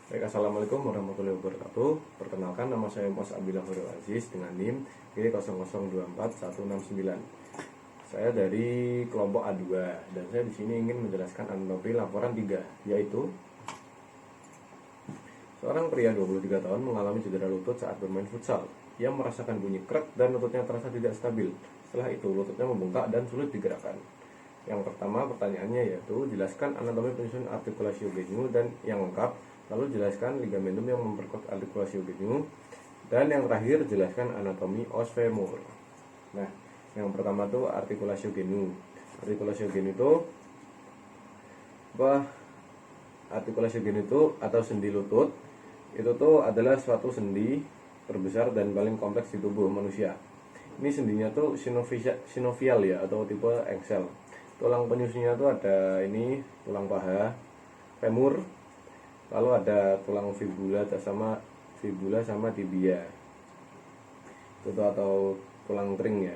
Baik, assalamualaikum warahmatullahi wabarakatuh. Perkenalkan, nama saya Mas Abdillah Horil Aziz dengan NIM G0024169. Saya dari kelompok A2 dan saya di sini ingin menjelaskan anatomi laporan 3, yaitu seorang pria 23 tahun mengalami cedera lutut saat bermain futsal. Ia merasakan bunyi krek dan lututnya terasa tidak stabil. Setelah itu lututnya membengkak dan sulit digerakkan. Yang pertama pertanyaannya yaitu jelaskan anatomi penyusun artikulasi genyu dan yang lengkap. Lalu jelaskan ligamentum yang memperkuat artikulasi genyu. Dan yang terakhir jelaskan anatomi os femur. Nah, yang pertama tuh artikulasi genyu. Artikulasi genyu itu apa? Artikulasi genyu itu atau sendi lutut itu tuh adalah suatu sendi terbesar dan paling kompleks di tubuh manusia. Ini sendinya tuh sinovial ya, atau tipe engsel. Tulang penyusunnya tuh ada ini tulang paha, femur, lalu ada tulang fibula sama tibia. Itu tuh, atau tulang kering ya.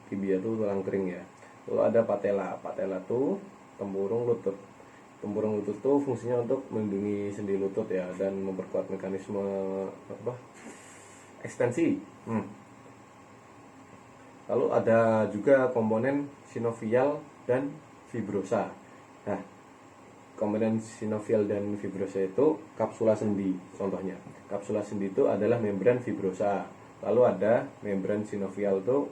Tibia tuh tulang kering ya. Lalu ada patella. Patella tuh tempurung lutut. Tempurung lutut tuh fungsinya untuk melindungi sendi lutut ya dan memperkuat mekanisme ekstensi. Lalu ada juga komponen sinovial dan fibrosa. Nah, komponen sinovial dan fibrosa itu kapsula sendi contohnya. Kapsula sendi itu adalah membran fibrosa. Lalu ada membran sinovial itu.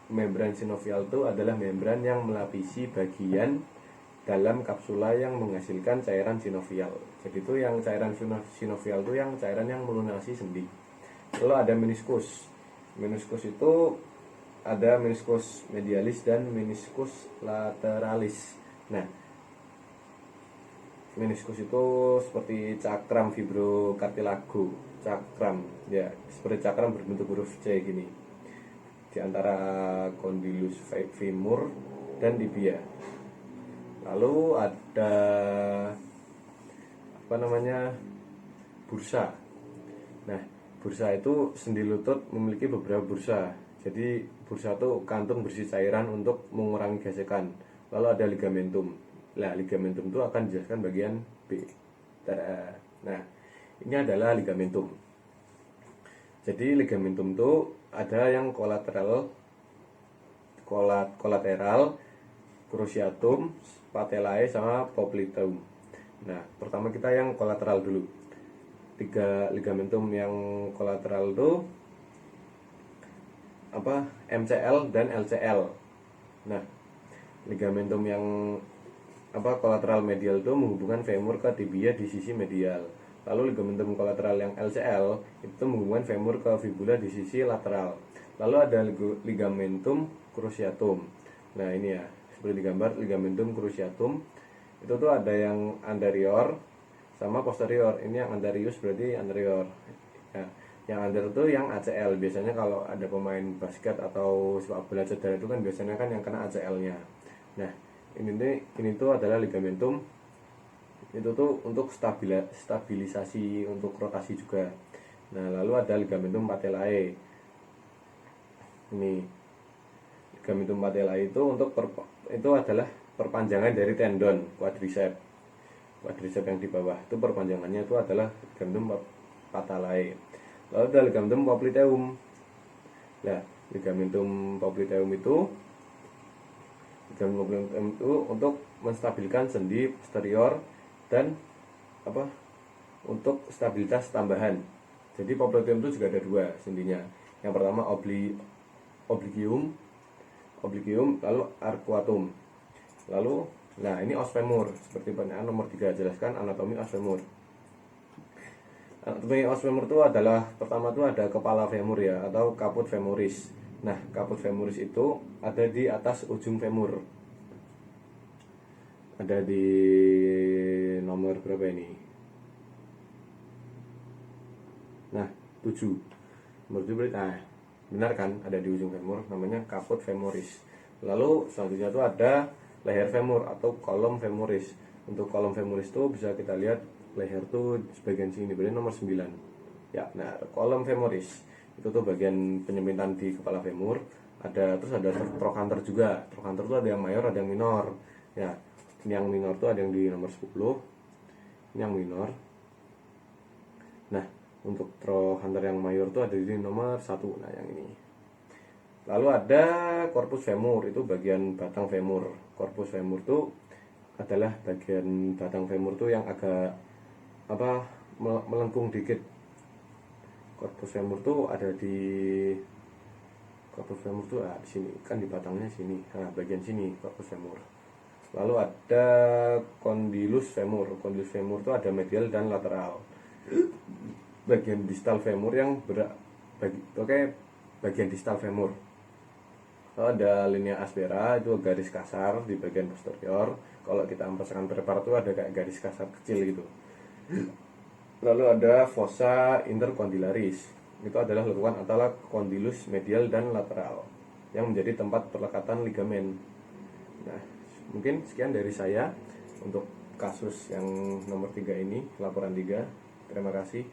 Membran sinovial itu adalah membran yang melapisi bagian dalam kapsula yang menghasilkan cairan sinovial. Jadi itu yang cairan sinovial itu yang cairan yang melunasi sendi. Lalu ada meniskus. Meniskus itu ada meniskus medialis dan meniskus lateralis. Nah, meniskus itu seperti cakram fibrokartilago, cakram ya, seperti cakram berbentuk huruf C gini di antara condylus femur dan tibia. Lalu ada bursa. Nah, bursa itu sendi lutut memiliki beberapa bursa. Jadi bursa itu kantung berisi cairan untuk mengurangi gesekan. Lalu ada ligamentum. Nah, ligamentum itu akan dijelaskan bagian B. Nah, ini adalah ligamentum. Jadi ligamentum itu ada yang kolateral, cruciatum, patellae sama popliteum. Nah, pertama kita yang kolateral dulu. 3 ligamentum yang kolateral itu MCL dan LCL. Nah, ligamentum yang kolateral medial itu menghubungkan femur ke tibia di sisi medial. Lalu ligamentum kolateral yang LCL itu menghubungkan femur ke fibula di sisi lateral. Lalu ada ligamentum cruciatum. Nah, ini ya, seperti digambar ligamentum cruciatum itu tuh ada yang anterior sama posterior. Ini yang anterius berarti anterior ya. Yang anterior itu yang ACL. Biasanya kalau ada pemain basket atau sepak bola cedera itu kan biasanya kan yang kena ACL-nya. Nah, ini tuh adalah ligamentum. Itu tuh untuk stabilisasi, untuk rotasi juga. Nah, lalu ada ligamentum patellae. Ini ligamentum patellae itu itu adalah perpanjangan dari tendon quadricep. Quadricep yang di bawah itu perpanjangannya itu adalah ligamentum patellae. Lalu ada ligamentum popliteum. Nah, ligamentum popliteum itu untuk menstabilkan sendi posterior dan untuk stabilitas tambahan. Jadi popliteum itu juga ada 2 sendinya. Yang pertama obliquium, lalu arcuatum. Lalu, nah ini os femur. Seperti pertanyaan nomor 3, jelaskan anatomi os femur. Anatomi os femur itu adalah, pertama itu ada kepala femur ya, atau caput femoris. Nah, caput femoris itu ada di atas ujung femur. Ada di nomor berapa ini? Nah, 7. Nomor 7 berarti, benar kan, ada di ujung femur, namanya caput femoris. Lalu selanjutnya itu ada leher femur atau kolom femoris. Untuk kolom femoris itu bisa kita lihat leher tuh sebagian sini, berarti nomor 9. Ya, nah kolom femoris itu tuh bagian penyempitan di kepala femur. Terus ada trochanter juga. Trochanter itu ada yang mayor, ada yang minor. Ya, ini yang minor tuh ada yang di nomor 10. Ini yang minor. Nah, untuk trochanter yang mayor itu ada di nomor 1. Nah, yang ini. Lalu ada corpus femur, itu bagian batang femur. Corpus femur itu adalah bagian batang femur itu yang agak melengkung dikit. Corpus femur itu ada di corpus femur itu di sini, kan di batangnya sini. Nah, bagian sini corpus femur. Lalu ada condylus femur. Condylus femur itu ada medial dan lateral. Bagian distal femur yang bagian distal femur. Lalu ada linea aspera, itu garis kasar di bagian posterior. Kalau kita merasakan prepar itu ada kayak garis kasar kecil gitu. Lalu ada fossa intercondylaris. Itu adalah lekukan antara condylus medial dan lateral yang menjadi tempat perlekatan ligamen. Nah, mungkin sekian dari saya untuk kasus yang nomor 3 ini, laporan 3. Terima kasih.